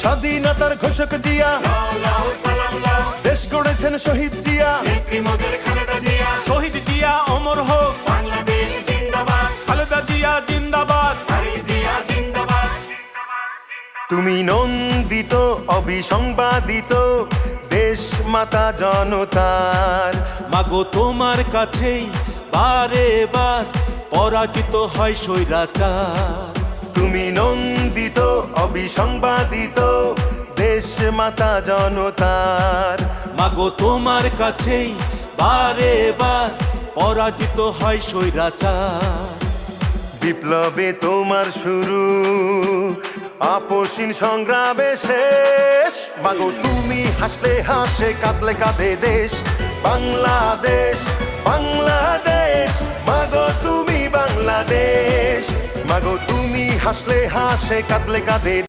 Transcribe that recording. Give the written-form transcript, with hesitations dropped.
স্বাধীনতার ঘোষক জিয়া, দেশ গড়েছেন শহীদ জিয়া, শহীদ জিয়া অমর হোক, বাংলাদেশ জিন্দাবাদ, খালেদা জিয়া জিন্দাবাদ। তারেক জিয়া জিন্দাবাদ। তুমি নন্দিত অবিসংবাদিত দেশ মাতা জনতার। মাগো তোমার কাছেই বারে বার পরাজিত হয় স্বৈরাচার। তুমি নন্দিত অবিসংবাদিত দেশ মাতা জনতার। মাগো তোমার কাছেই বারে বার পরাজিত হয় স্বৈরাচার। বিপ্লবে তোমার শুরু, আপসীন সংগ্রামে শেষ। মাগো তুমি হাসলে হাসে, কাঁদলে কাঁদে দেশ বাংলাদেশ, বাংলাদেশ। মাগো তুমি বাংলাদেশ, মাগো তুমি হাসলে হাসে, কাঁদলে কাঁদে